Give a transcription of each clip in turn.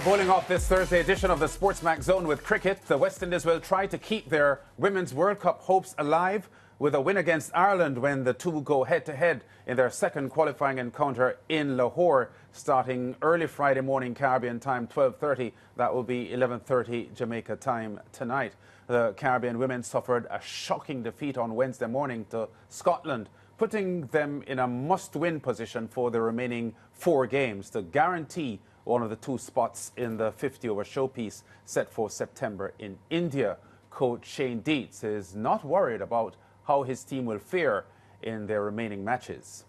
bowling off this Thursday edition of the SportsMax Zone with cricket. The West Indies will try to keep their Women's World Cup hopes alive with a win against Ireland when the two go head-to-head in their second qualifying encounter in Lahore, starting early Friday morning Caribbean time, 12:30. That will be 11:30 Jamaica time tonight. The Caribbean women suffered a shocking defeat on Wednesday morning to Scotland, putting them in a must-win position for the remaining 4 games to guarantee one of the 2 spots in the 50-over showpiece set for September in India. Coach Shane Dietz is not worried about how his team will fare in their remaining matches.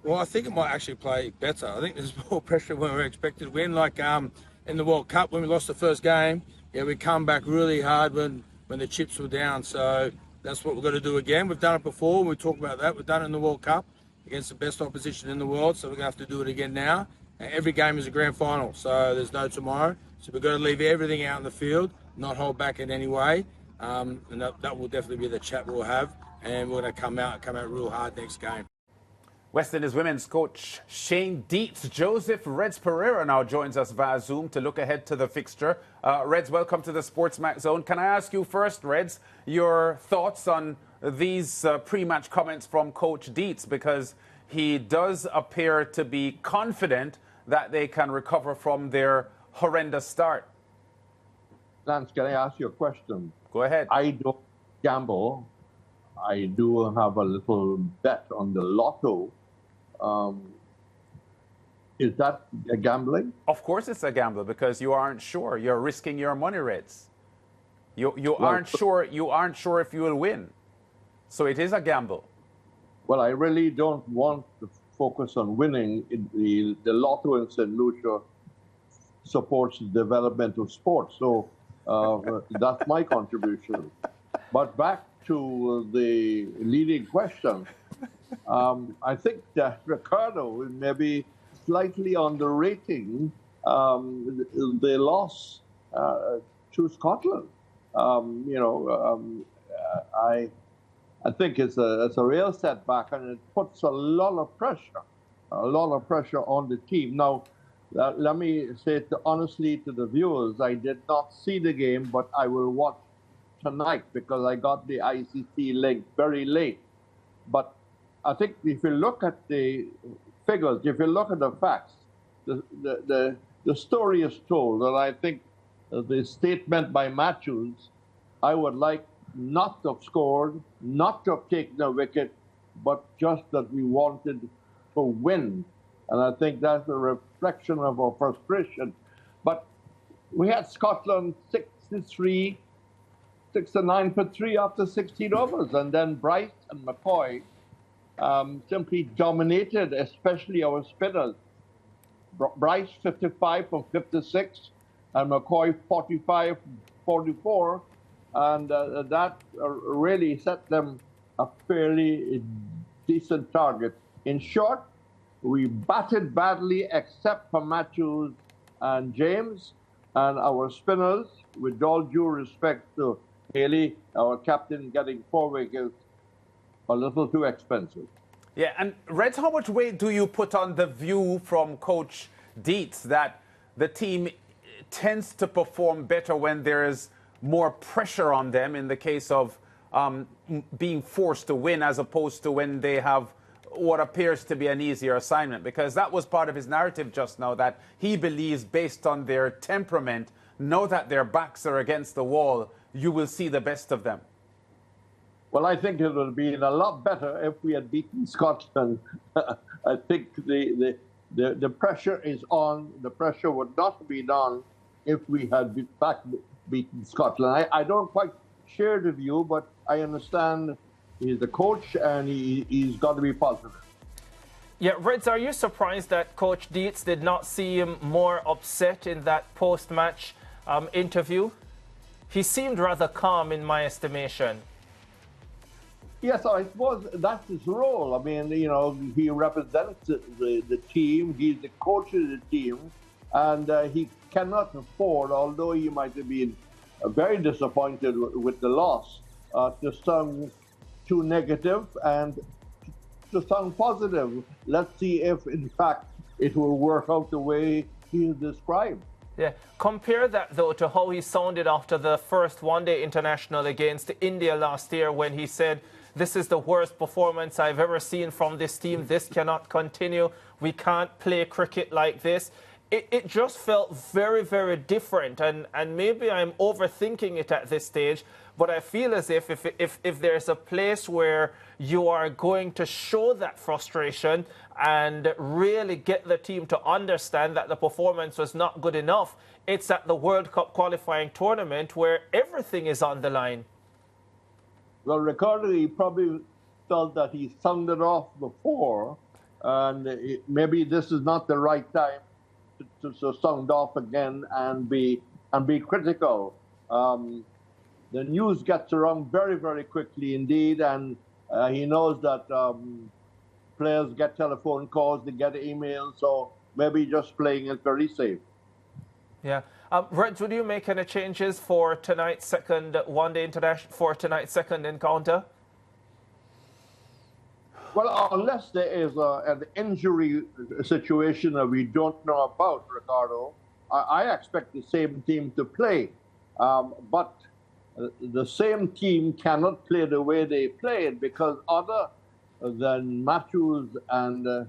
Well, I think it might actually play better. I think there's more pressure when we're expected to win. Like in the World Cup, when we lost the first game, we come back really hard when the chips were down. So that's what we've got to do again. We've done it before. We talk about that. We've done it in the World Cup against the best opposition in the world. So we're going to have to do it again now. Every game is a grand final, so there's no tomorrow. So we've got to leave everything out in the field, not hold back in any way. And that will definitely be the chat we'll have. And we're going to come out real hard next game. West Indies women's coach Shane Dietz. Joseph Reds Pereira now joins us via Zoom to look ahead to the fixture. Reds, welcome to the SportsMax Zone. Can I ask you first, Reds, your thoughts on these pre-match comments from Coach Dietz? Because he does appear to be confident that they can recover from their horrendous start. Lance, can I ask you a question? Go ahead. I don't gamble. I do have a little bet on the lotto. Is that a gambling? Of course it's a gamble because you aren't sure. You're risking your money, Reds. You aren't sure if you will win. So it is a gamble. Well, I really don't want to focus on winning. The lotto in St. Lucia supports the development of sports. So that's my contribution. But back to the leading question, I think that Ricardo is maybe slightly underrating the loss to Scotland. I think it's a real setback, and it puts a lot of pressure on the team. Now, let me say honestly to the viewers, I did not see the game, but I will watch tonight because I got the ICC link very late. But I think if you look at the figures, if you look at the facts, the story is told, and I think the statement by Matthews, I would like not to have scored, not to have taken a wicket, but just that we wanted to win. And I think that's a reflection of our frustration. But we had Scotland 6-9 for 3 after 16 overs. And then Bryce and McCoy simply dominated, especially our spinners. Bryce 55 from 56 and McCoy 45 from 44. And that really set them a fairly decent target. In short, we batted badly except for Matthews and James, and our spinners, with all due respect to Haley, our captain, getting 4 wickets, a little too expensive. Yeah, and Reds, how much weight do you put on the view from Coach Dietz that the team tends to perform better when there is more pressure on them in the case of being forced to win as opposed to when they have what appears to be an easier assignment? Because that was part of his narrative just now, that he believes based on their temperament, now that their backs are against the wall, you will see the best of them. Well, I think it would have been a lot better if we had beaten Scotland. I think the pressure is on. The pressure would not be on if we had beaten Scotland. I don't quite share the view, but I understand he's the coach and he's got to be positive. Yeah, Reds, are you surprised that Coach Dietz did not see him more upset in that post-match interview? He seemed rather calm in my estimation. Yes, I suppose that's his role. I mean, he represents the team. He's the coach of the team. And he cannot afford, although he might have been very disappointed with the loss, to sound too negative and to sound positive. Let's see if, in fact, it will work out the way he described. Yeah, compare that though to how he sounded after the first one-day international against India last year when he said, "This is the worst performance I've ever seen from this team. This cannot continue. We can't play cricket like this." It just felt very, very different, and maybe I'm overthinking it at this stage, but I feel as if there's a place where you are going to show that frustration and really get the team to understand that the performance was not good enough, it's at the World Cup qualifying tournament where everything is on the line. Well, Ricardo, he probably felt that he sounded off before, and maybe this is not the right time to sound off again and be critical. The news gets around very, very quickly indeed, and he knows that players get telephone calls, they get emails, so maybe just playing it very safe. Yeah. Reds, would you make any changes for tonight's second one-day international, for tonight's second encounter? Well, unless there is an injury situation that we don't know about, Ricardo, I expect the same team to play. But the same team cannot play the way they played because other than Matthews and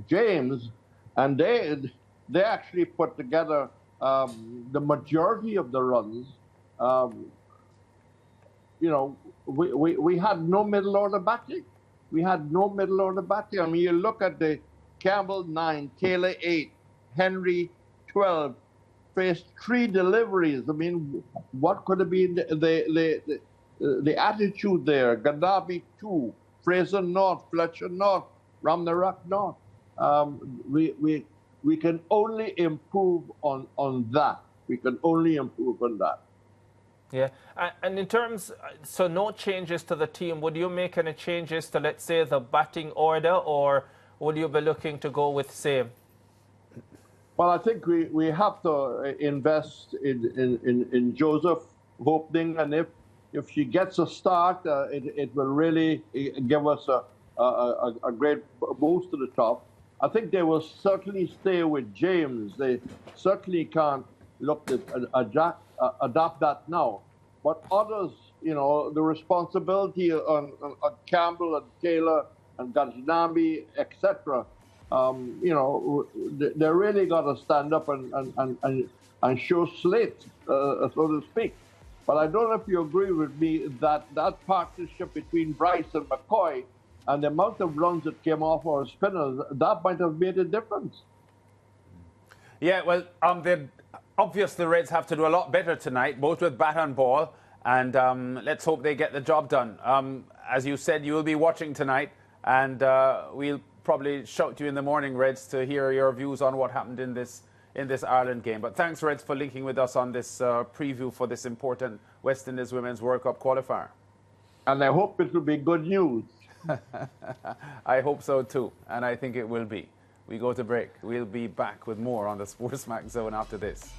James, and they actually put together the majority of the runs. We had no middle order batting. We had no middle order batting. I mean, you look at the Campbell 9, Taylor 8, Henry 12, faced 3 deliveries. I mean, what could have been the attitude there? Gaddafi 2, Fraser North, Fletcher North, Ramnarak North. We can only improve on that. We can only improve on that. Yeah, and in terms, so no changes to the team. Would you make any changes to, let's say, the batting order, or would you be looking to go with same? Well, I think we have to invest in Joseph opening, and if she gets a start, it will really give us a great boost to the top. I think they will certainly stay with James. They certainly can't look to adapt that now. But others, the responsibility on Campbell and Taylor and Ghaznavi, etc., they really got to stand up and show slate, so to speak. But I don't know if you agree with me that partnership between Bryce and McCoy and the amount of runs that came off our spinners, that might have made a difference. Yeah, well, obviously the Reds have to do a lot better tonight, both with bat and ball, and let's hope they get the job done. As you said, you will be watching tonight, and we'll probably shout to you in the morning, Reds, to hear your views on what happened in this Ireland game. But thanks, Reds, for linking with us on this preview for this important West Indies Women's World Cup qualifier. And I hope it will be good news. I hope so too, and I think it will be. We go to break. We'll be back with more on the SportsMax Zone after this.